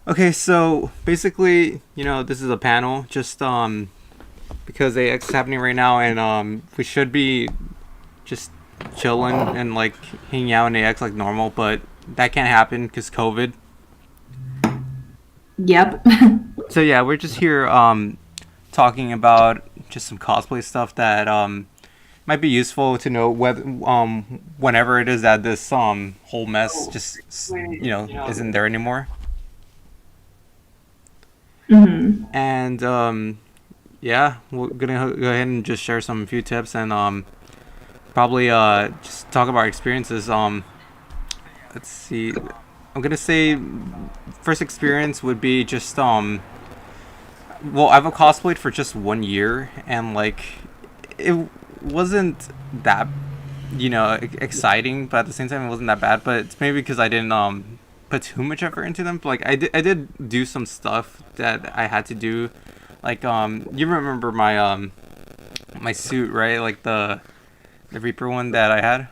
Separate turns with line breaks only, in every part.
Okay, so basically, this is a panel just because AX is happening right now, and we should be just chilling and like hanging out in AX like normal, but that can't happen because COVID.
Yep.
So yeah, we're just here talking about just some cosplay stuff that might be useful to know whether whenever it is that this whole mess just isn't there anymore.
hmm
And yeah, we're gonna go ahead and just share some few tips and probably just talk about our experiences. Let's see. I'm gonna say first experience would be just well, I've cosplayed for just 1 year, and like it wasn't that exciting, but at the same time it wasn't that bad. But it's maybe because I didn't put too much effort into them. But, like I did do some stuff that I had to do. Like you remember my suit, right? Like the Reaper one that I had.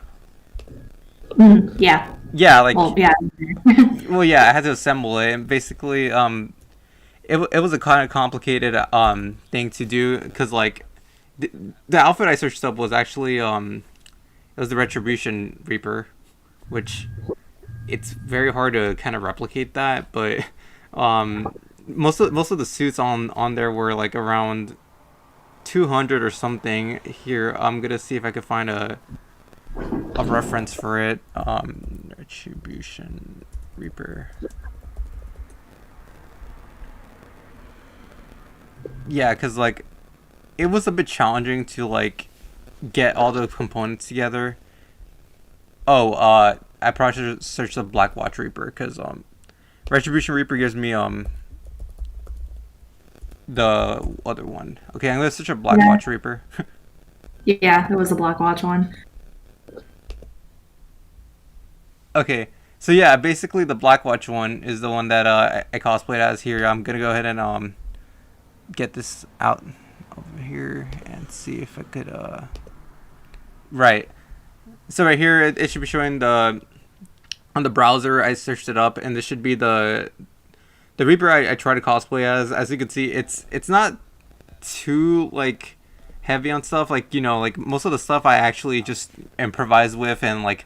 Yeah.
Yeah, like
Well, yeah.
well, yeah, I had to assemble it, and basically it was a kind of complicated thing to do because like the, the outfit I searched up was actually it was the Retribution Reaper, which it's very hard to kind of replicate that, but most of the suits on there were like around 200 or something. Here, I'm gonna see if I could find a reference for it. Retribution Reaper. Yeah, because like it was a bit challenging to like get all the components together. Oh, I probably should search the Black Watch Reaper because Retribution Reaper gives me the other one. Okay, I'm gonna search a Black
Yeah.
Watch Reaper.
Yeah, it was the Black Watch one.
Okay, so yeah, basically the Black Watch one is the one that I cosplayed as here. I'm gonna go ahead and get this out over here and see if I could right. So right here it should be showing the on the browser. I searched it up, and this should be the Reaper I try to cosplay as. As you can see, it's not too like heavy on stuff. Like like most of the stuff I actually just improvise with, and like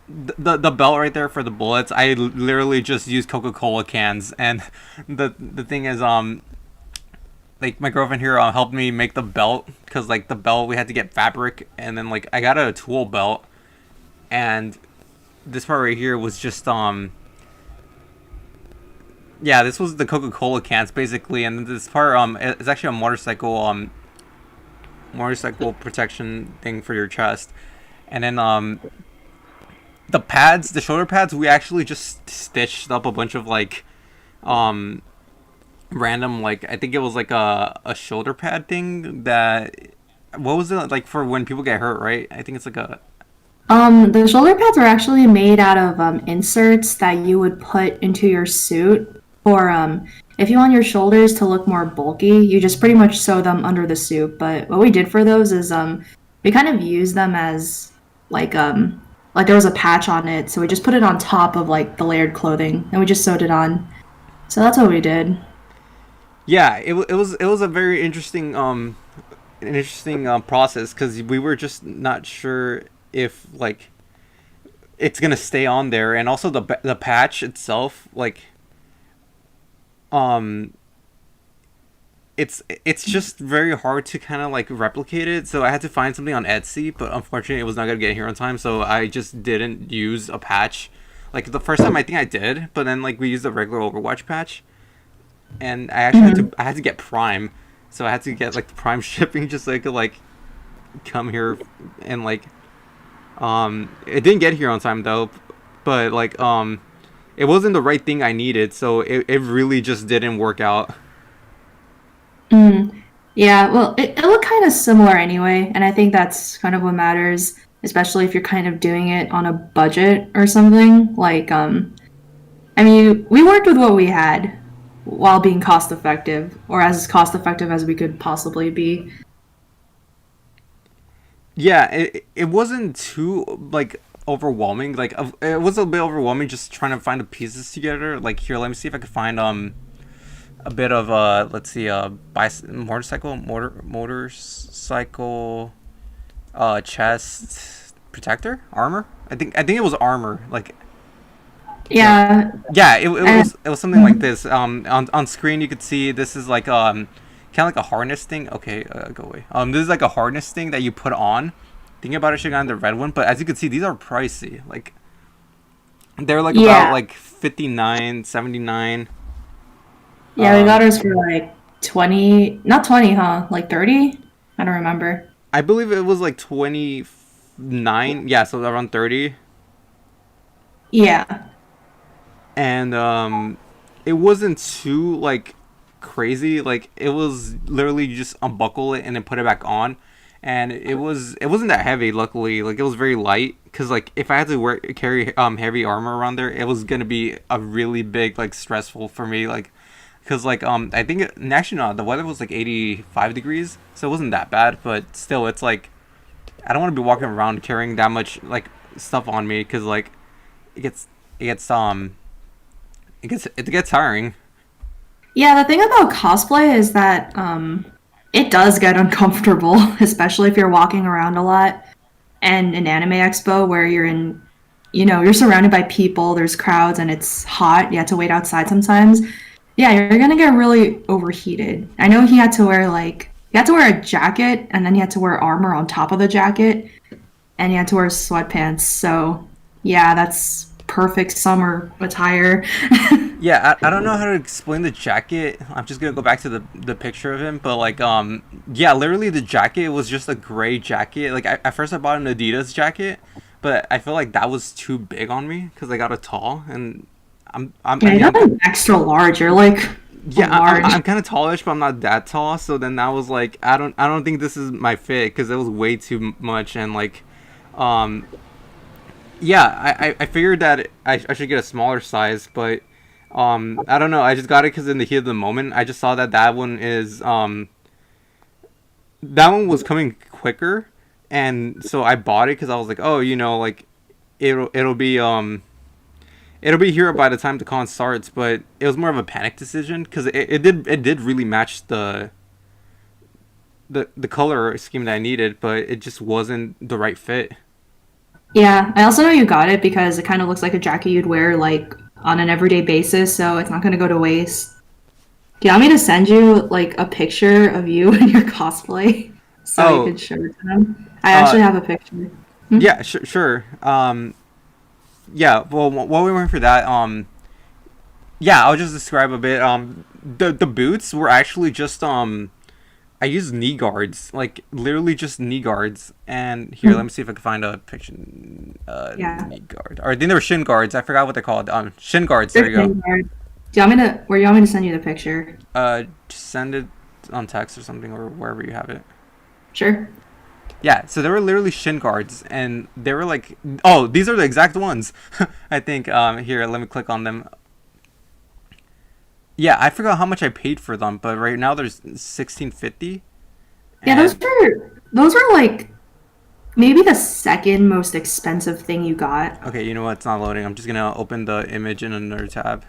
the belt right there for the bullets. I literally just use Coca-Cola cans, and the thing is like my girlfriend here helped me make the belt because like the belt we had to get fabric, and then like I got a tool belt, and this part right here was just yeah, this was the Coca-Cola cans basically, and this part it's actually a motorcycle protection thing for your chest, and then the pads, the shoulder pads, we actually just stitched up a bunch of like um random, like I think it was like a shoulder pad thing that what was it like for when people get hurt, right? I think it's like a
The shoulder pads are actually made out of inserts that you would put into your suit. Or if you want your shoulders to look more bulky, you just pretty much sew them under the suit. But what we did for those is we kind of use them as like like there was a patch on it, so we just put it on top of like the layered clothing, and we just sewed it on. So that's what we did.
yeah, it was a very interesting an interesting process because we were just not sure if like it's gonna stay on there, and also the patch itself like um it's just very hard to kind of like replicate it. So I had to find something on Etsy, but unfortunately, it was not gonna get here on time. So I just didn't use a patch. Like the first time, I think I did, but then like we used a regular Overwatch patch, and I had to get Prime, so I had to get like the Prime shipping just so I could like come here and like it didn't get here on time though, but like it wasn't the right thing I needed, so it really just didn't work out.
Mm. Yeah, well, it looked kind of similar anyway, and I think that's kind of what matters, especially if you're kind of doing it on a budget or something. Like, I mean, we worked with what we had while being cost effective, or as cost effective as we could possibly be.
Yeah, it wasn't too like overwhelming. Like it was a bit overwhelming just trying to find the pieces together. Like here, let me see if I can find a bit of let's see motorcycle chest protector armor. I think it was armor. Like yeah,
Yeah.
yeah.
And,
It was something like this. On screen you could see this is like kind of like a harness thing. Okay, go away. This is like a harness thing that you put on. Thinking about it, should have gotten the red one, but as you can see, these are pricey. Like they're like about
yeah.
like 59, 79.
Yeah, we got
Um,
ours for like 20, not 20, huh? Like 30? I don't remember.
I believe it was like 29. Yeah, so around 30.
Yeah.
And it wasn't too like crazy. Like it was literally you just unbuckle it and then put it back on. And it wasn't that heavy, luckily. Like it was very light cuz like if I had to carry heavy armor around there, it was going to be a really big like stressful for me like cuz like I think actually no, the weather was like 85 degrees, so it wasn't that bad, but still it's like I don't want to be walking around carrying that much like stuff on me cuz like it gets it gets it gets tiring.
Yeah, the thing about cosplay is that it does get uncomfortable, especially if you're walking around a lot. And an anime expo where you're in, you're surrounded by people, there's crowds, and it's hot. You have to wait outside sometimes. Yeah, you're gonna get really overheated. I know he had to wear a jacket, and then he had to wear armor on top of the jacket, and he had to wear sweatpants. So, yeah, that's perfect summer attire.
Yeah, I don't know how to explain the jacket. I'm just gonna go back to the picture of him, but like yeah, literally the jacket was just a gray jacket. Like at first I bought an Adidas jacket, but I feel like that was too big on me because I got a tall and
Yeah,
I
you
mean
got an extra large. You're like
yeah,
large.
I'm kind of tallish, but I'm not that tall. So then I was like, I don't think this is my fit because it was way too much and like, um, yeah, I figured that I should get a smaller size, but I don't know. I just got it because in the heat of the moment, I just saw that that one was coming quicker, and so I bought it because I was like, oh, like it'll be it'll be here by the time the con starts. But it was more of a panic decision because it did really match the color scheme that I needed, but it just wasn't the right fit.
Yeah, I also know you got it because it kind of looks like a jacket you'd wear like on an everyday basis, so it's not going to go to waste. Do you want me to send you like a picture of you in your cosplay so you
Oh,
could show it to them? I
uh,
actually have a picture. Hmm?
yeah, sure. Yeah. Well, while we went for that, yeah, I'll just describe a bit. The boots were actually just I used knee guards, like literally just knee guards. And here, let
Hmm.
me see if I can find a picture.
Yeah.
Knee guard, or I think they were shin guards. I forgot what they're called. Shin guards. There
They're
you go.
thin guard. Do you want me to where you want me to send you the picture?
Just send it on text or something, or wherever you have it.
Sure.
Yeah, so they were literally shin guards, and they were like, oh, these are the exact ones. I think. Here, let me click on them. Yeah, I forgot how much I paid for them, but right now there's 1650.
Yeah,
And
those were like maybe the second most expensive thing you got.
okay, you know what? It's not loading. I'm just gonna open the image in another tab.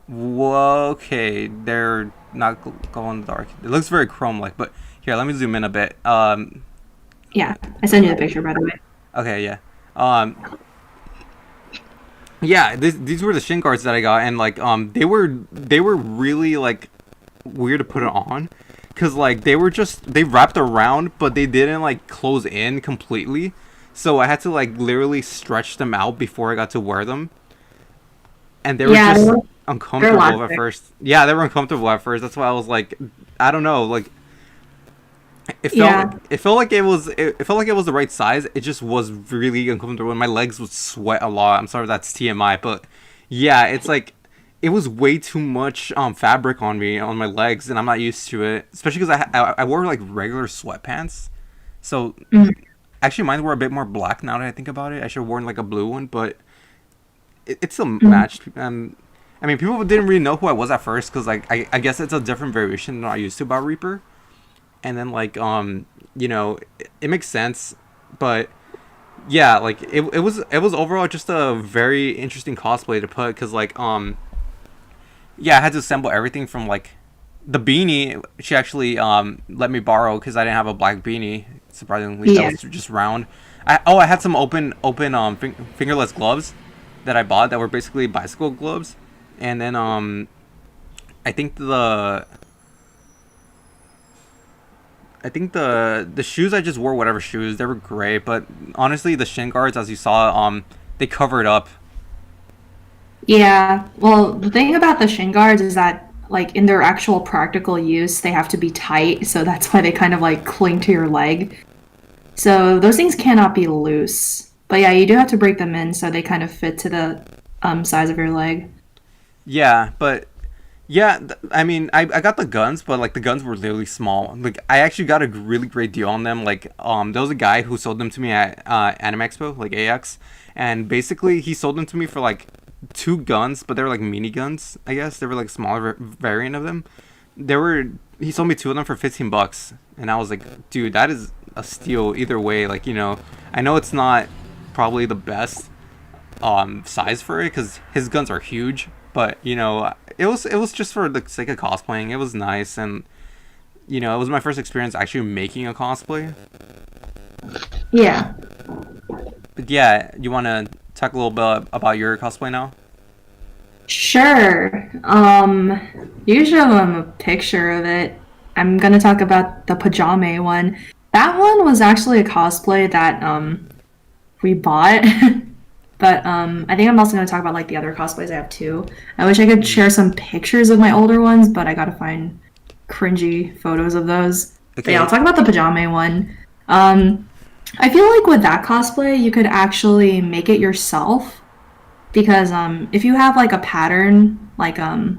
Whoa, okay, they're not glow in the dark. It looks very chrome-like, but here, let me zoom in a bit.
Yeah, I sent you the picture by the way.
Okay, yeah. Um, yeah, these were the shin guards that I got, and like, they were really like weird to put it on, cause like they wrapped around, but they didn't like close in completely, so I had to like literally stretch them out before I got to wear them, and they were
Yeah,
just
they're
uncomfortable at
elastic.
first. Yeah, they were uncomfortable at first. That's why I was like, I don't know, like
Yeah.
it felt like it felt like it was the right size. It just was really uncomfortable, and my legs would sweat a lot. I'm sorry if that's TMI, but yeah, it's like it was way too much fabric on me on my legs, and I'm not used to it. Especially because I wore like regular sweatpants, so
Mhm.
actually mine were a bit more black now that I think about it. I should have worn like a blue one, but it still
Mhm.
matched. I mean, people didn't really know who I was at first because like I guess it's a different variation than I used to about Reaper. And then like it makes sense, but yeah, like it was overall just a very interesting cosplay to put because like yeah, I had to assemble everything from like the beanie. She actually let me borrow because I didn't have a black beanie. Surprisingly, that
Yeah.
was just round. I had some open fingerless gloves that I bought that were basically bicycle gloves, and then I think the the shoes I just wore whatever shoes they were gray, but honestly the shin guards as you saw they covered up.
Yeah. Well, the thing about the shin guards is that, like, in their actual practical use, they have to be tight, so that's why they kind of like cling to your leg. So those things cannot be loose. But yeah, you do have to break them in so they kind of fit to the size of your leg.
Yeah, but yeah, I mean, I got the guns, but like the guns were literally small. Like I actually got a really great deal on them. Like there was a guy who sold them to me at Anime Expo, like AX, and basically he sold them to me for like two guns, but they were like mini guns. I guess they were like smaller variant of them. They were he sold me two of them for $15, and I was like, dude, that is a steal either way. Like I know it's not probably the best size for it because his guns are huge. But it was just for the sake of cosplaying. It was nice, and it was my first experience actually making a cosplay.
Yeah.
But yeah, you want to talk a little bit about your cosplay now?
Sure. You show them a picture of it. I'm gonna talk about the pajama one. That one was actually a cosplay that we bought. But I think I'm also gonna talk about like the other cosplays I have too. I wish I could
Mm.
share some pictures of my older ones, but I gotta find cringy photos of those. But yeah, I'll
Okay.
talk about the pajama one. Um, I feel like with that cosplay, you could actually make it yourself because if you have like a pattern, like her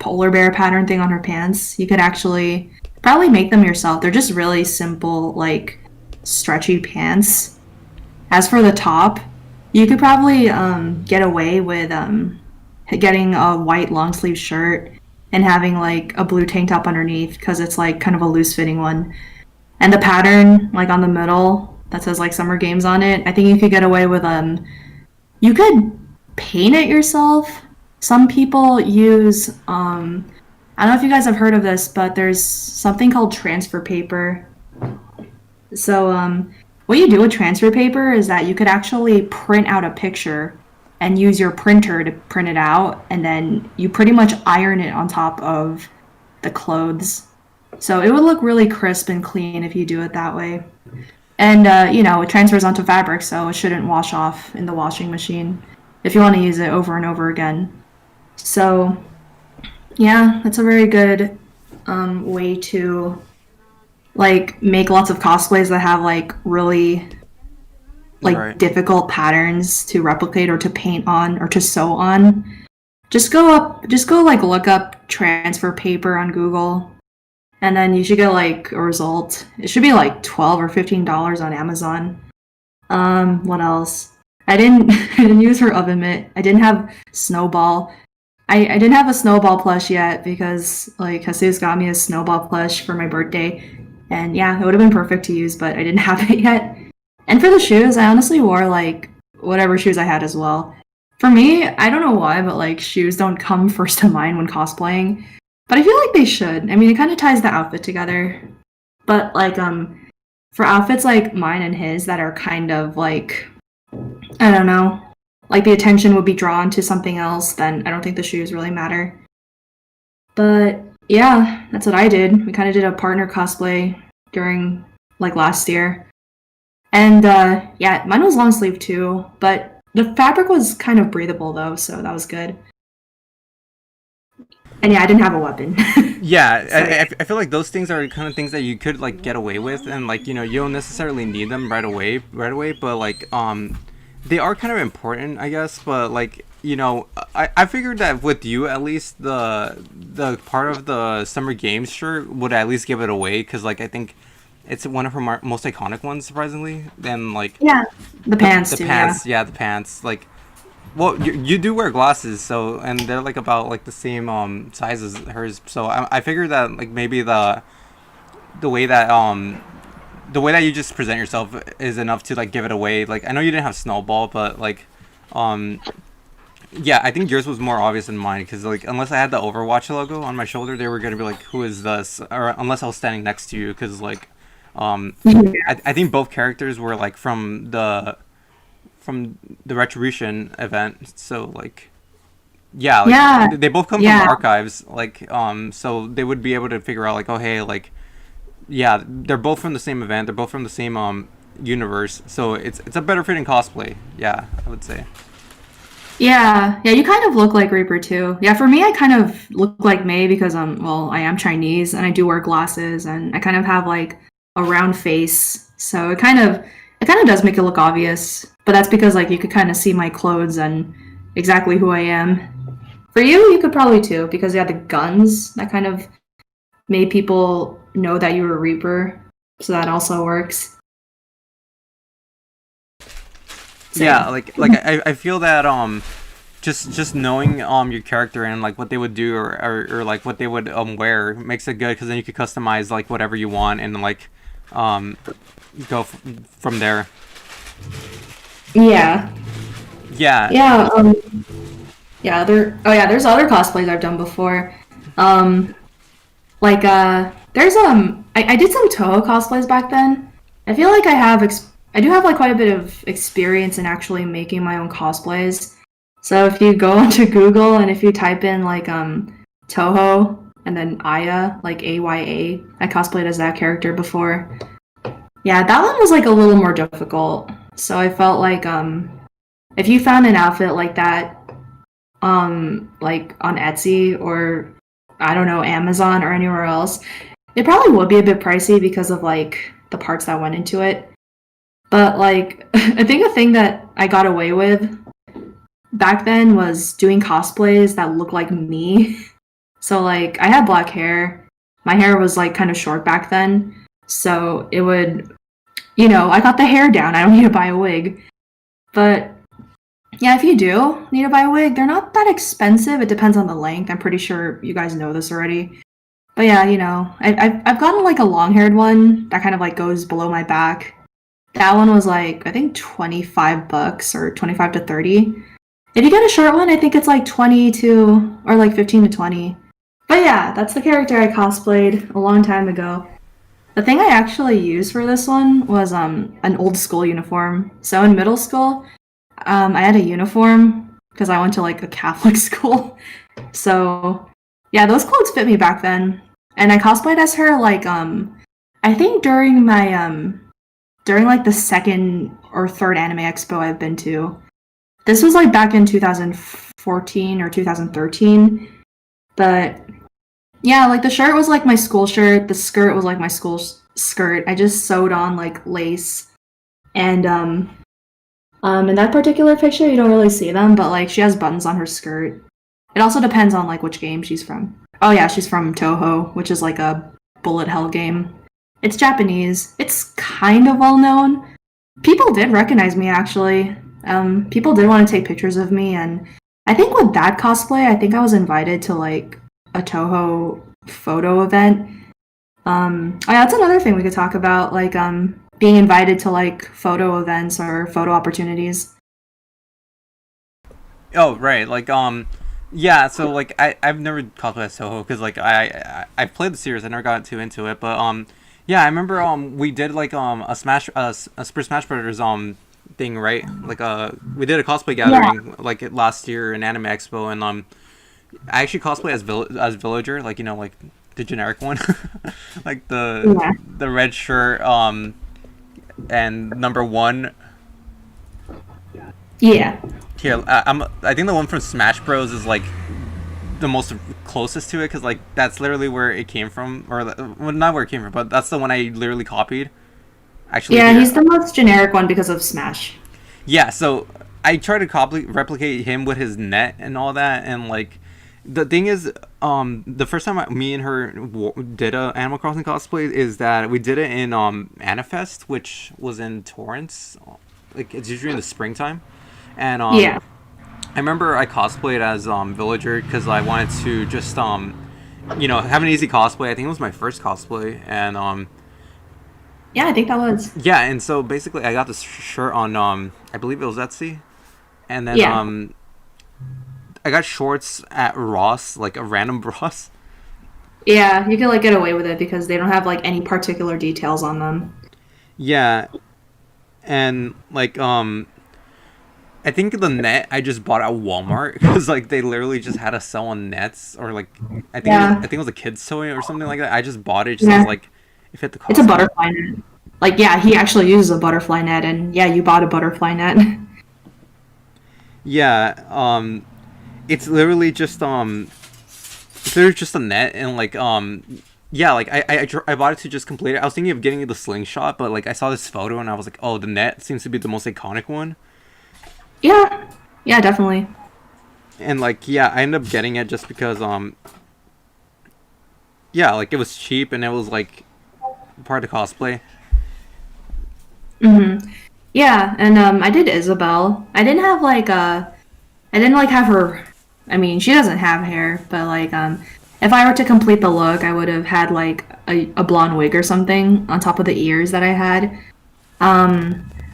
polar bear pattern thing on her pants, you could actually probably make them yourself. They're just really simple, like stretchy pants. As for the top, you could probably get away with getting a white long sleeve shirt and having like a blue tank top underneath because it's like kind of a loose fitting one. And the pattern, like on the middle, that says like summer games on it, I think you could get away with you could paint it yourself. Some people use I don't know if you guys have heard of this, but there's something called transfer paper. So what you do with transfer paper is that you could actually print out a picture and use your printer to print it out, and then you pretty much iron it on top of the clothes. So it would look really crisp and clean if you do it that way. And it transfers onto fabric, so it shouldn't wash off in the washing machine if you want to use it over and over again. So yeah, that's a very good way to like make lots of cosplays that have like really like
Right.
difficult patterns to replicate or to paint on or to sew on. Just go like look up transfer paper on Google, and then you should get like a result. It should be like $12 or $15 on Amazon. What else? I didn't I didn't use her oven mitt. I didn't have Snowball. I didn't have a Snowball plush yet because like Jesus got me a Snowball plush for my birthday. And yeah, it would have been perfect to use, but I didn't have it yet. And for the shoes, I honestly wore like whatever shoes I had as well. For me, I don't know why, but like shoes don't come first to mind when cosplaying. But I feel like they should. I mean, it kind of ties the outfit together. But like for outfits like mine and his that are kind of like I don't know, like the attention would be drawn to something else, then I don't think the shoes really matter. But yeah, that's what I did. We kind of did a partner cosplay during like last year. And yeah, mine was long sleeve too, but the fabric was kind of breathable though, so that was good. And yeah, I didn't have a weapon.
Yeah,
So yeah.
I feel like those things are kind of things that you could like get away with, and like you don't necessarily need them right away, but like they are kind of important, I guess. But like I figured that with you at least the part of the summer games shirt would at least give it away because like I think it's one of her most iconic ones surprisingly. Then like
Yeah. The pants
the
too, yeah.
pants, yeah, the pants like. Well, you do wear glasses, so and they're like about like the same size as hers. So I figured that like maybe the way that the way that you just present yourself is enough to like give it away. Like I know you didn't have Snowball, but like, um, yeah, I think yours was more obvious than mine because like unless I had the Overwatch logo on my shoulder, they were gonna be like, "Who is this?" Or unless I was standing next to you, because like, um, I think both characters were like from the Retribution event, so like. Yeah, like
Yeah,
they both come from
yeah,
archives, like so they would be able to figure out like, oh hey, like yeah, they're both from the same event, they're both from the same universe, so it's a better fitting cosplay. Yeah, I would say.
yeah, yeah. You kind of look like Reaper too. Yeah, for me, I kind of look like May because well, I am Chinese and I do wear glasses and I kind of have like a round face, so it kind of does make it look obvious. But that's because like you could kind of see my clothes and exactly who I am. For you, you could probably too because you had the guns that kind of made people know that you were a Reaper, so that also works.
Yeah,
Same.
like I feel that just knowing your character and like what they would do or like what they would wear makes it good because then you could customize like whatever you want and like um go from there.
Yeah.
Yeah.
Yeah, yeah, there's other cosplays I've done before. Um, there's I did some Toho cosplays back then. I feel like I do have like quite a bit of experience in actually making my own cosplays. So if you go onto Google and if you type in like Toho and then Aya, like AYA, I cosplayed as that character before. Yeah, that one was like a little more difficult. So I felt like if you found an outfit like that like on Etsy or I don't know, Amazon or anywhere else, it probably would be a bit pricey because of like the parts that went into it. But like I think a thing that I got away with back then was doing cosplays that look like me. So like I had black hair. My hair was like kind of short back then. So it would, I got the hair down. I don't need to buy a wig. But yeah, if you do need to buy a wig, they're not that expensive. It depends on the length. I'm pretty sure you guys know this already. But yeah, I've gotten like a long haired one that kind of like goes below my back. That one was like I think $25 or 25 to 30. If you get a short one, I think it's like 20 to or like 15 to 20. But yeah, that's the character I cosplayed a long time ago. The thing I actually used for this one was an old school uniform. So in middle school, I had a uniform because I went to like a Catholic school. So yeah, those clothes fit me back then. And I cosplayed as her like I think during like the second or third anime expo I've been to. This was like back in 2014 or 2013. But yeah, like the shirt was like my school shirt, the skirt was like my school skirt. I just sewed on like lace and in that particular picture, you don't really see them, but like she has buttons on her skirt. It also depends on like which game she's from. Oh yeah, she's from Toho, which is like a bullet hell game. It's Japanese. It's kind of well known. People did recognize me actually. People did want to take pictures of me, and I think with that cosplay, I think I was invited to like a Toho photo event. Oh yeah, that's another thing we could talk about, like being invited to like photo events or photo opportunities.
Oh right, like yeah. So like I've never cosplayed as Toho because like I've played the series. I never got too into it, but yeah, I remember we did like a Super Smash Brothers thing, right? Like we did a cosplay
Yeah,
gathering like last year in Anime Expo, and I actually cosplay as as Villager, like like the generic one, like
yeah,
the red shirt and number one.
yeah,
Here, I think the one from Smash Bros is like the most closest to it because like that's literally where it came from, or well, not where it came from, but that's the one I literally copied. Actually,
yeah.
here,
He's the most generic one because of Smash.
yeah. So I tried to replicate him with his net and all that, and like the thing is, the first time me and her did a Animal Crossing cosplay is that we did it in Anifest, which was in Torrance. Like it's usually in the springtime, and
Yeah,
I remember I cosplayed as Villager because I wanted to just have an easy cosplay. I think it was my first cosplay, and
Yeah, I think that was.
Yeah, and so basically I got this shirt on I believe it was Etsy, and then
Yeah.
I got shorts at Ross, like a random Ross.
Yeah, you can like get away with it because they don't have like any particular details on them.
Yeah, and like I think the net I just bought at Walmart because like they literally just had a sell on nets, or like I
Yeah.
think it was a kid's toy or something like that. I just bought it just as
Yeah.
like it fit the
It's a
costume.
butterfly net. Like, yeah, he actually uses a butterfly net, and yeah, you bought a butterfly net.
Yeah, it's literally just there's just a net, and like yeah, like I bought it to just complete it. I was thinking of getting the slingshot, but like I saw this photo and I was like, oh, the net seems to be the most iconic one.
Yeah. Yeah, definitely.
And like yeah, I ended up getting it just because yeah, like it was cheap and it was like part of cosplay.
Yeah, and I did Isabel. I didn't like have her. I mean, she doesn't have hair, but like if I were to complete the look, I would have had like a blonde wig or something on top of the ears that I had.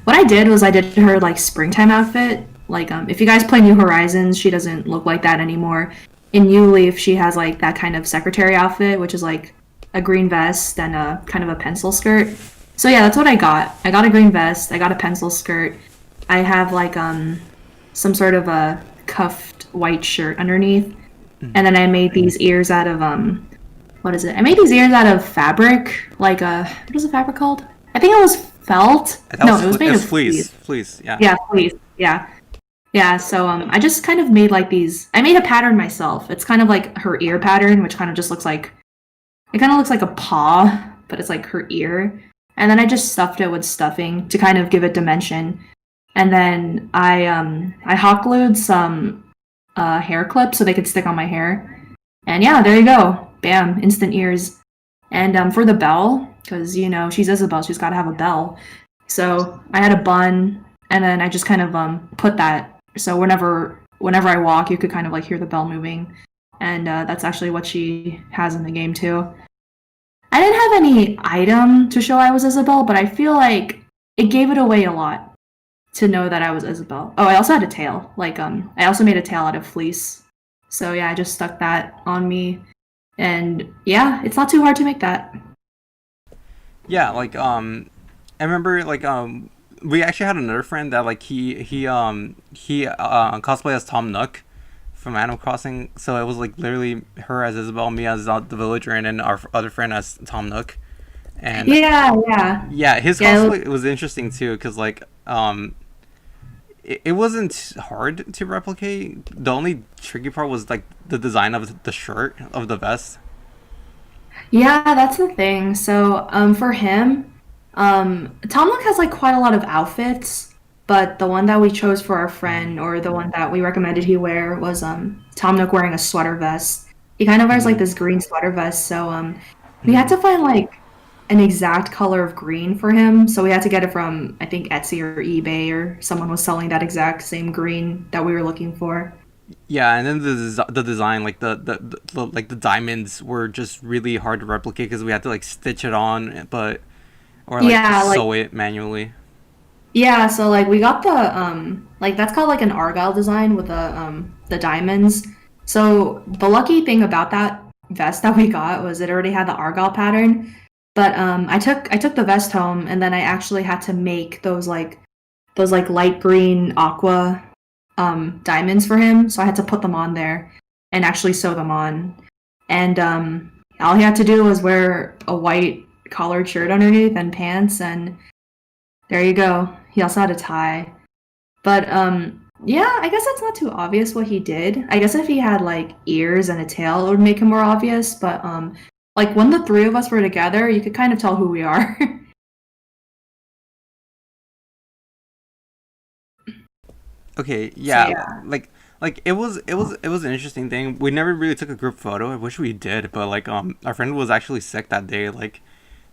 What I did was I did her like springtime outfit. Like if you guys play New Horizons, she doesn't look like that anymore. In New Leaf, she has like that kind of secretary outfit, which is like a green vest and a kind of a pencil skirt. So yeah, that's what I got. I got a green vest. I got a pencil skirt. I have like some sort of a cuffed white shirt underneath, and then I made these ears out of what is it? I made these ears out of fabric, like what is the fabric called? I think it was felt.
That
No,
was
it was made of
fleece,
fleece.
fleece. Yeah,
Yeah, fleece. Yeah, yeah. So I just kind of made like these. I made a pattern myself. It's kind of like her ear pattern, which kind of just looks like it kind of looks like a paw, but it's like her ear. And then I just stuffed it with stuffing to kind of give it dimension. And then I hot glued some hair clips so they could stick on my hair. And yeah, there you go. Bam, instant ears. And for the bell, because you know she's Isabel, she's got to have a bell. So I had a bun, and then I just kind of put that. So whenever I walk, you could kind of like hear the bell moving, and that's actually what she has in the game too. I didn't have any item to show I was Isabel, but I feel like it gave it away a lot to know that I was Isabel. Oh, I also had a tail. Like I also made a tail out of fleece. So yeah, I just stuck that on me, and yeah, it's not too hard to make that.
yeah. Like I remember like we actually had another friend that like he cosplay as Tom Nook from Animal Crossing. So it was like literally her as Isabel, me as the villager, and then our other friend as Tom Nook. And
Yeah, yeah,
yeah, his
yeah.
cosplay was interesting too because like it wasn't hard to replicate. The only tricky part was like the design of the shirt of the vest.
Yeah, that's the thing. So, for him, Tom Nook has like quite a lot of outfits, but the one that we chose for our friend, or the one that we recommended he wear, was Tom Nook wearing a sweater vest. He kind of wears like
Hmm.
this green sweater vest, so we had to find like an exact color of green for him. So we had to get it from I think Etsy or eBay, or someone was selling that exact same green that we were looking for.
Yeah, and then the design, like like the diamonds were just really hard to replicate because we had to like stitch it on, but or like
Yeah,
just
like
sew it manually.
yeah, so like we got the like that's called like an argyle design with the diamonds. So the lucky thing about that vest that we got was it already had the argyle pattern. But I took the vest home, and then I actually had to make those like light green aqua diamonds for him. So I had to put them on there and actually sew them on. And all he had to do was wear a white collared shirt underneath and pants, and there you go. He also had a tie. But yeah, I guess that's not too obvious what he did. I guess if he had like ears and a tail, it would make him more obvious. But like when the three of us were together, you could kind of tell who we are.
Okay,
So
yeah,
yeah.
like it was an interesting thing. We never really took a group photo. I wish we did, but like our friend was actually sick that day. Like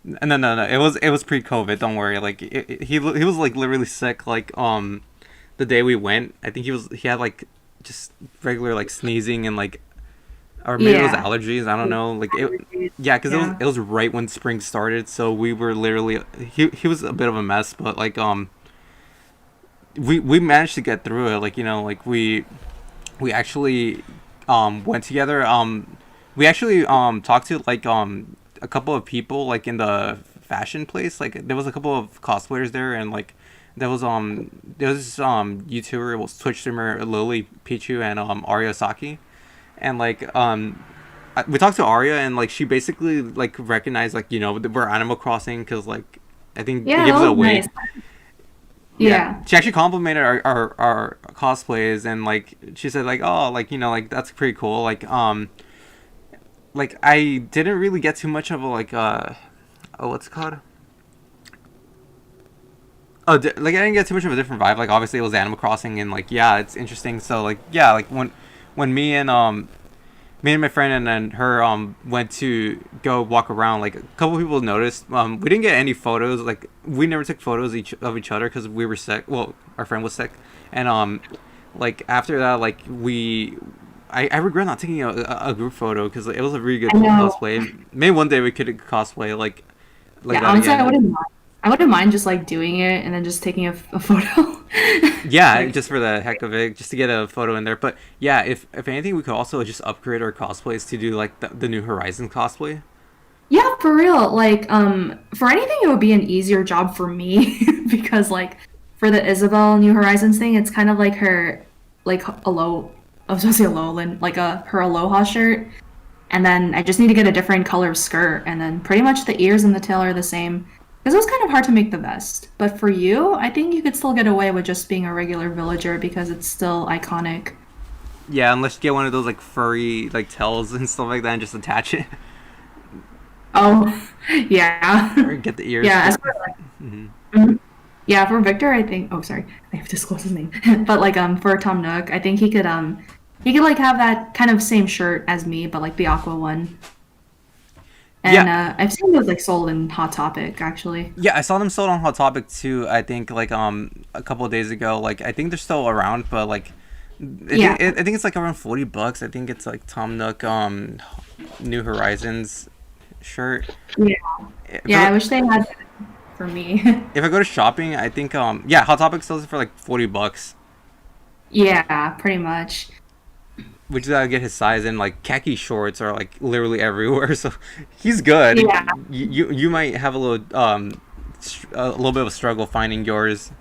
no, it was pre-COVID. Don't worry. Like he was like literally sick. Like the day we went, I think he had like just regular like sneezing and like or maybe it was
Yeah.
allergies. I don't know. Like it, yeah, because
Yeah.
it was right when spring started, so we were literally he was a bit of a mess, but like we managed to get through it. Like like we actually went together. We actually talked to like a couple of people like in the fashion place. Like there was a couple of cosplayers there, and like there was this YouTuber, was Twitch streamer Lily Pichu and Arya Saki, and like we talked to Arya, and like she basically like recognized like we're Animal Crossing because like I think it
Yeah, that
gives it
was
away.
nice.
Yeah,
Yeah.
she actually complimented our cosplays, and like she said like, oh, like like that's pretty cool. Like I didn't really get too much of a like oh, what's it called, oh, like I didn't get too much of a different vibe. Like obviously it was Animal Crossing, and like yeah, it's interesting. So like yeah, like when me and my friend and then her went to go walk around, like a couple people noticed we didn't get any photos. Like we never took photos of each other because we were sick. Well, our friend was sick, and like after that, like I regret not taking a group photo because it was a really good
I know.
cosplay. Maybe one day we could cosplay like
Yeah,
that
honestly, I
again.
wouldn't mind. I wouldn't mind just like doing it and then just taking a photo.
Yeah,
Like,
just for the heck of it, just to get a photo in there. But yeah, if anything, we could also just upgrade our cosplays to do like the New Horizons cosplay.
yeah, for real. Like, for anything, it would be an easier job for me because, like, for the Isabel New Horizons thing, it's kind of like her, like, alo. I was gonna say Alolan, like her Aloha shirt, and then I just need to get a different color of skirt, and then pretty much the ears and the tail are the same. Because it was kind of hard to make the vest. But for you, I think you could still get away with just being a regular villager because it's still iconic.
Yeah, unless you get one of those like furry like tails and stuff like that, and just attach it,
Oh, yeah.
or get the ears.
Yeah,
Cause
as for like,
mhm.
mhm. Yeah, for Victor, I think. Oh, sorry, I have to disclose his name. But like, for Tom Nook, I think he could like have that kind of same shirt as me, but like the aqua one.
Yeah,
And I've seen those like sold in Hot Topic actually.
yeah, I saw them sold on Hot Topic too. I think like a couple of days ago. Like I think they're still around, but like
Yeah,
I think it's like around $40. I think it's like Tom Nook New Horizons shirt.
yeah,
If I
yeah. I
go,
wish they had that for me.
if I go to shopping, I think yeah, Hot Topic sells it for like $40,
Yeah, pretty much.
which is gotta get his size. And like khaki shorts are like literally everywhere, so he's good.
Yeah,
You might have a little bit of a struggle finding yours.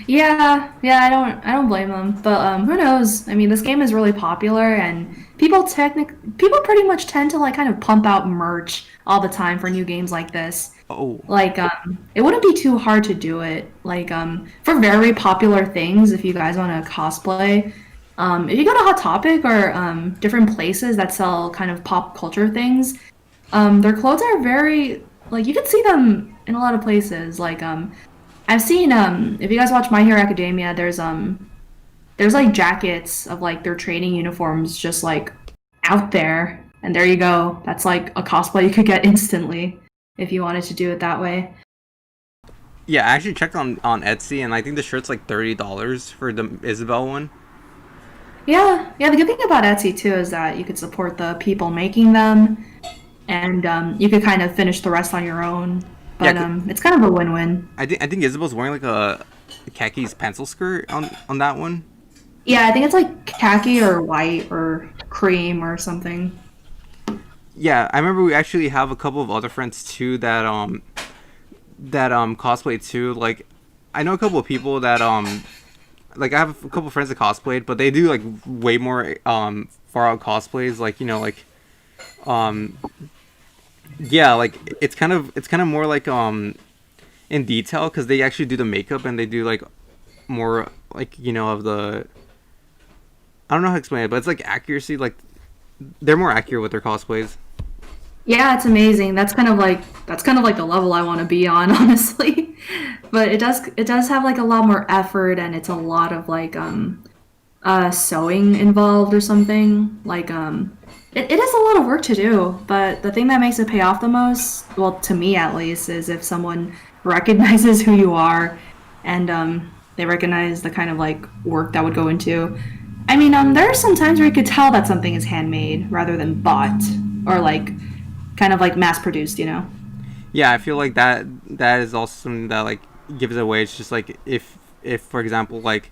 yeah, yeah. I don't blame them. But who knows? I mean, this game is really popular, and people pretty much tend to like kind of pump out merch all the time for new games like this.
Oh,
Like, it wouldn't be too hard to do it. Like, for very popular things, if you guys want to cosplay, if you go to Hot Topic or different places that sell kind of pop culture things, their clothes are very like you can see them in a lot of places. Like, I've seen if you guys watch My Hero Academia, there's like jackets of like their training uniforms just like out there, and there you go. That's like a cosplay you could get instantly if you wanted to do it that way.
yeah, I actually checked on Etsy, and I think the shirt's like $30 for the Isabel one.
Yeah, yeah. The good thing about Etsy too is that you could support the people making them, and you could kind of finish the rest on your own.
Yeah,
But it's kind of a win-win.
I think Isabel's wearing like a khakis pencil skirt on that one.
Yeah, I think it's like khaki or white or cream or something.
Yeah, I remember we actually have a couple of other friends too that cosplay too. Like I know a couple of people that like I have a couple of friends that cosplayed, but they do like way more far out cosplays. Like like um yeah, like it's kind of more like in detail because they actually do the makeup and they do like more like of the, I don't know how to explain it, but it's like accuracy. Like they're more accurate with their cosplays.
Yeah, it's amazing. That's kind of like the level I want to be on, honestly. But it does have like a lot more effort and it's a lot of like sewing involved or something. Like it is a lot of work to do, but the thing that makes it pay off the most, well, to me at least, is if someone recognizes who you are and they recognize the kind of like work that would go into I mean, there are some times where you could tell that something is handmade rather than bought or like kind of like mass produced, you know?
Yeah, I feel like that is also something that like gives it away. It's just like if for example like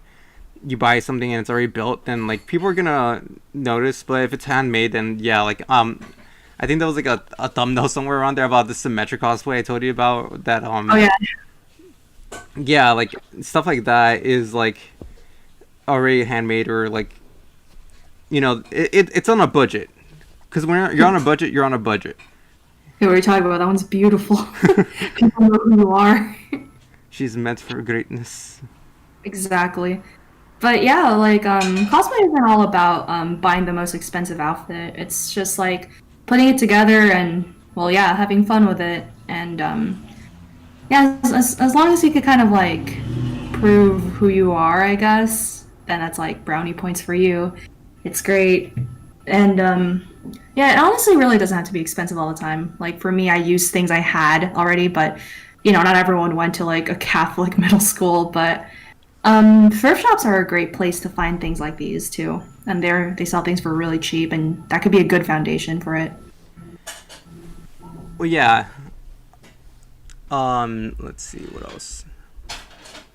you buy something and it's already built, then like people are gonna notice. But if it's handmade, then yeah, like I think there was like a thumbnail somewhere around there about the symmetric cosplay I told you about. That
Oh yeah.
yeah, like stuff like that is like already handmade or like it's on a budget. Because when you're on a budget, you're on a budget.
Hey, what are you talking about? That one's beautiful. People know who you are.
She's meant for greatness.
Exactly. But yeah, like cosplay isn't all about buying the most expensive outfit. It's just like putting it together and well, yeah, having fun with it. And yeah, as long as you could kind of like prove who you are, I guess, then that's like brownie points for you. It's great. And yeah, it honestly really doesn't have to be expensive all the time. Like for me, I use things I had already, but not everyone went to like a Catholic middle school, but thrift shops are a great place to find things like these too, and they sell things for really cheap, and that could be a good foundation for it.
Well, yeah. Let's see what else.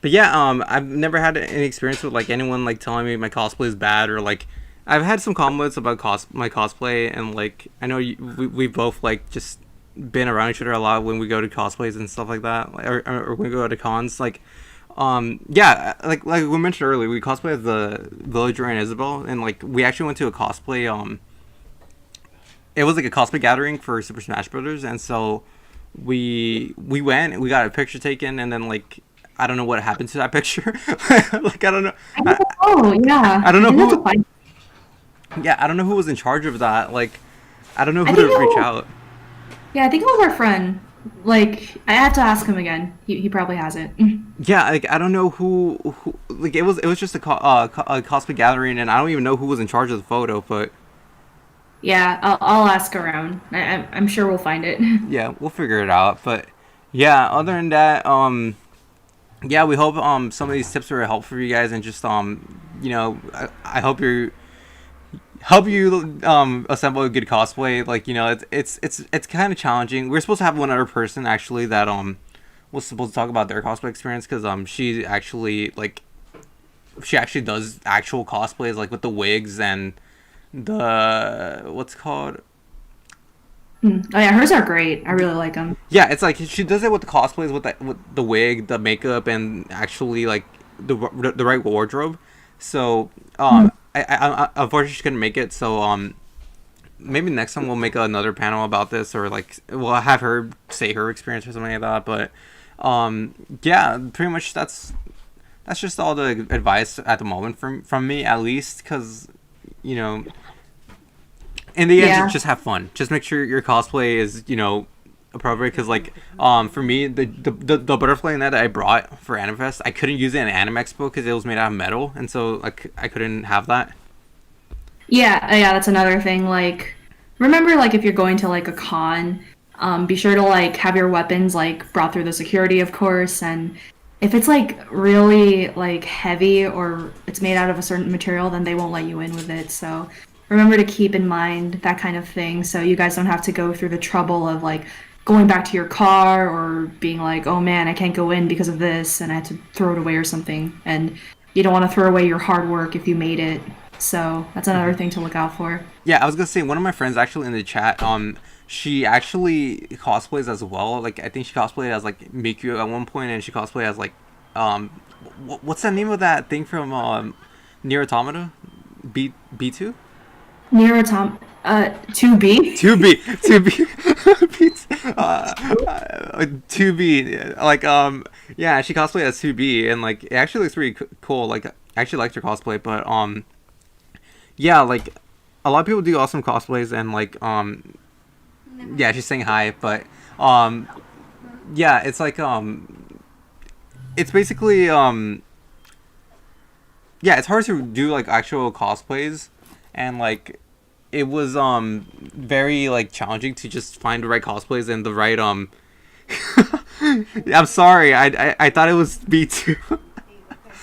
But yeah, I've never had any experience with like anyone like telling me my cosplay is bad or like I've had some comments about my cosplay and like I know we both like just been around each other a lot when we go to cosplays and stuff like that, or when we go to cons. Like, yeah, like we mentioned earlier, we cosplay as the villager and Isabel, and like we actually went to a cosplay. It was like a cosplay gathering for Super Smash Brothers, and so we went, we got a picture taken, and then like I don't know what happened to that picture. Like I don't know.
Oh yeah,
I don't
I
know
think that's a
who.
fine.
Yeah, I don't know who was in charge of that. Like, I don't know
I
who
think
to
it
reach
was,
out.
yeah, I think it was our friend. Like I have to ask him again. He probably has it.
Yeah, like I don't know who like it was just a cosplay gathering, and I don't even know who was in charge of the photo. But
Yeah, I'll ask around. I'm sure we'll find it.
yeah, we'll figure it out. But yeah, other than that, yeah, we hope some of these tips were helpful for you guys, and just I hope you assemble a good cosplay. Like it's kind of challenging. We're supposed to have one other person actually that was supposed to talk about their cosplay experience because she actually does actual cosplays like with the wigs and the what's it called.
Oh yeah, hers are great. I really like them.
Yeah, it's like she does it with the cosplays with the wig, the makeup, and actually like the right wardrobe. So I unfortunately she couldn't make it. So maybe next time we'll make another panel about this, or like we'll have her say her experience or something like that. But yeah, pretty much that's just all the advice at the moment from me, at least, because you know in the end,
Yeah.
just have fun. Just make sure your cosplay is appropriate. Because like for me, the butterfly net that I brought for Animefest, I couldn't use it in Anime Expo because it was made out of metal, and so like I couldn't have that.
Yeah, yeah, that's another thing. Like, remember, like, if you're going to like a con, be sure to like have your weapons like brought through the security, of course. And if it's like really like heavy or it's made out of a certain material, then they won't let you in with it. So remember to keep in mind that kind of thing, so you guys don't have to go through the trouble of like going back to your car or being like, oh man, I can't go in because of this, and I had to throw it away or something. And you don't want to throw away your hard work if you made it. So that's another thing to look out for.
Yeah, I was gonna say one of my friends actually in the chat. She actually cosplays as well. Like I think she cosplayed as like Miku at one point, and she cosplayed as like um, what's the name of that thing from Nier Automata? B2?
Near Atom 2B?
2B, 2B, 2B. Like yeah, she cosplayed as 2B, and like it actually looks pretty cool. Like I actually liked her cosplay, but yeah, like a lot of people do awesome cosplays, and like yeah, she's saying hi, but yeah, it's like it's basically yeah, it's hard to do like actual cosplays, and like it was very like challenging to just find the right cosplays and the right I'm sorry, I thought it was B2.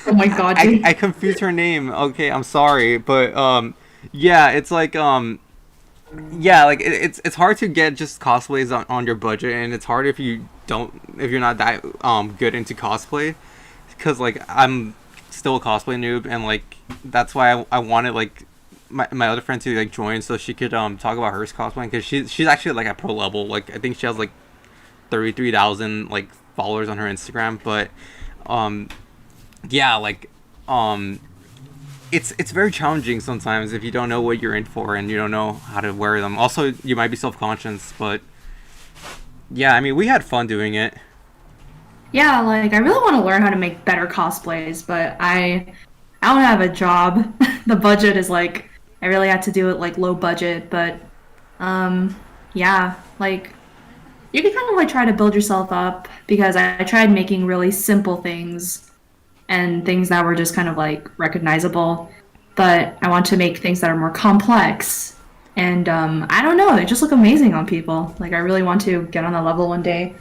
Oh my god,
I
dude.
confused her name. Okay, I'm sorry, but yeah, it's like yeah, like it's hard to get just cosplays on your budget, and it's hard if you're not that good into cosplay, because like I'm still a cosplay noob, and like that's why I wanted like my other friend to like join so she could talk about her cosplaying, because she's actually like at pro level. Like I think she has like 33,000 like followers on her Instagram, but um yeah, like um it's very challenging sometimes if you don't know what you're in for and you don't know how to wear them. Also, you might be self-conscious, but yeah, I mean, we had fun doing it.
Yeah, like I really want to learn how to make better cosplays, but I don't have a job. The budget is like I really had to do it like low budget, but um yeah, like you can kind of like try to build yourself up because I tried making really simple things and things that were just kind of like recognizable, but I want to make things that are more complex. And I don't know, they just look amazing on people. Like I really want to get on that level one day.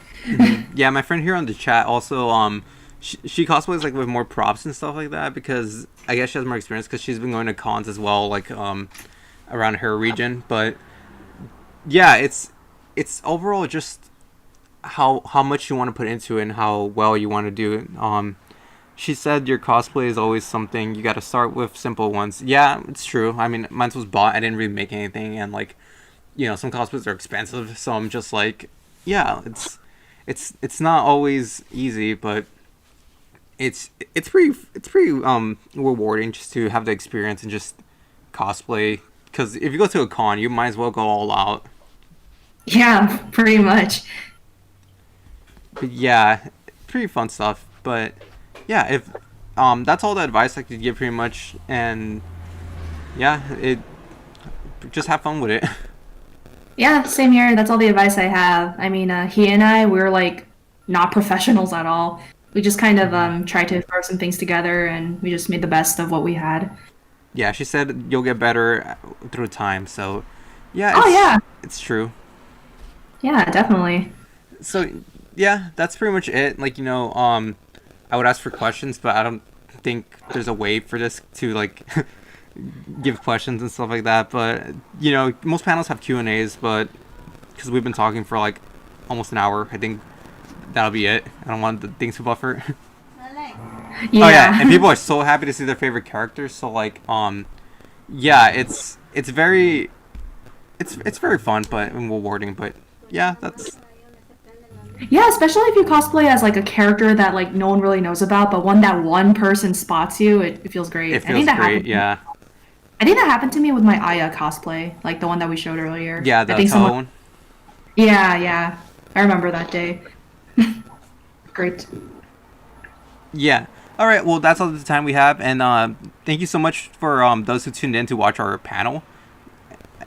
Yeah, my friend here on the chat also she cosplays like with more props and stuff like that, because I guess she has more experience because she's been going to cons as well, like around her region. But yeah, it's overall just how much you want to put into it and how well you want to do it. She said your cosplay is always something you got to start with simple ones. Yeah, it's true. I mean, mine was bought. I didn't really make anything, and like, some cosplays are expensive. So I'm just like, yeah, it's not always easy, but it's pretty rewarding just to have the experience and just cosplay. Because if you go to a con, you might as well go all out.
Yeah, pretty much.
But yeah, pretty fun stuff. But yeah, if that's all the advice I could give pretty much, and yeah, it just have fun with it.
Yeah, same here. That's all the advice I have. I mean, he and I, we're like not professionals at all. We just kind of
Mhm.
tried to throw some things together and we just made the best of what we had.
Yeah, she said you'll get better through time. So yeah,
Oh yeah.
it's true.
Yeah, definitely.
So yeah, that's pretty much it. Like, I would ask for questions, but I don't think there's a way for this to like give questions and stuff like that. But most panels have Q&As, but because we've been talking for like almost an hour, I think that'll be it. I don't want the things to buffer. Oh yeah, and
Yeah.
people are so happy to see their favorite characters. So like, yeah, it's very it's very fun, but and rewarding. But yeah, that's
Yeah, especially if you cosplay as like a character that like no one really knows about, but one that one person spots you, it feels
it
great.
feels great. Yeah,
I think that happened to me with my Aya cosplay, like the one that we showed earlier.
yeah,
I
the
think someone
tone.
Yeah, yeah. I remember that day. Great.
Yeah. All right. Well, that's all the time we have, and thank you so much for those who tuned in to watch our panel.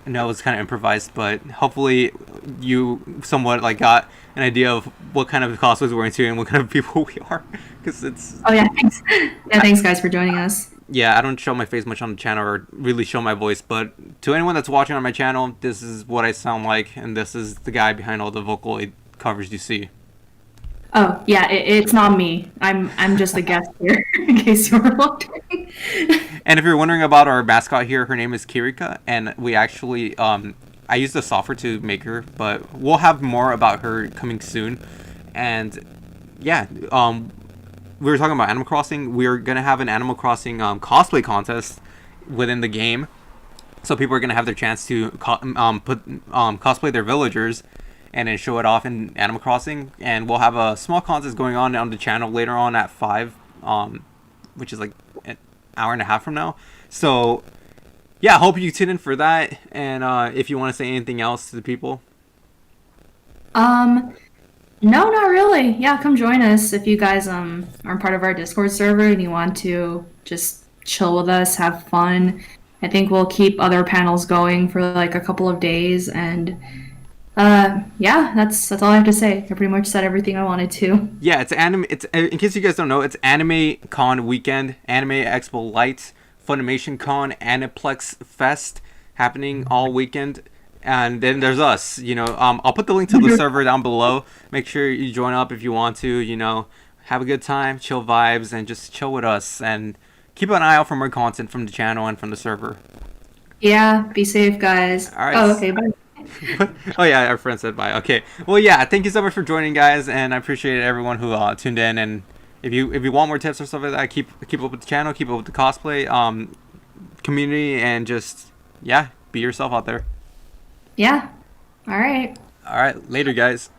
I know it was kind of improvised, but hopefully you somewhat like got an idea of what kind of cosplays we're into and what kind of people we are, because it's
Oh yeah, thanks. Yeah, thanks guys for joining us.
yeah, I don't show my face much on the channel or really show my voice, but to anyone that's watching on my channel, this is what I sound like, and this is the guy behind all the vocal covers you see.
Oh yeah, it's not me. I'm just a guest here, in case you were wondering.
And if you're wondering about our mascot here, her name is Kirika, and we actually I used the software to make her, but we'll have more about her coming soon. And yeah, we were talking about Animal Crossing. We're gonna have an Animal Crossing cosplay contest within the game, so people are gonna have their chance to cosplay their villagers and then show it off in Animal Crossing. And we'll have a small contest going on the channel later on at 5, which is like an hour and a half from now. So yeah, hope you tune in for that. And if you want to say anything else to the people.
Um, no, not really. Yeah, come join us if you guys are part of our Discord server and you want to just chill with us, have fun. I think we'll keep other panels going for like a couple of days and yeah, that's all I have to say. I pretty much said everything I wanted to.
Yeah, it's anime. It's in case you guys don't know, it's Anime Con weekend, Anime Expo Light, Funimation Con, Aniplex Fest happening all weekend, and then there's us. I'll put the link to the server down below. Make sure you join up if you want to. have a good time, chill vibes, and just chill with us. And keep an eye out for more content from the channel and from the server.
Yeah, be safe, guys.
All right.
Oh, okay, bye.
Oh yeah, our friend said bye. Okay. Well, yeah. Thank you so much for joining, guys, and I appreciate everyone who tuned in. And if you want more tips or stuff like that, keep up with the channel, keep up with the cosplay community, and just yeah, be yourself out there.
Yeah. All right.
All right. Later, guys.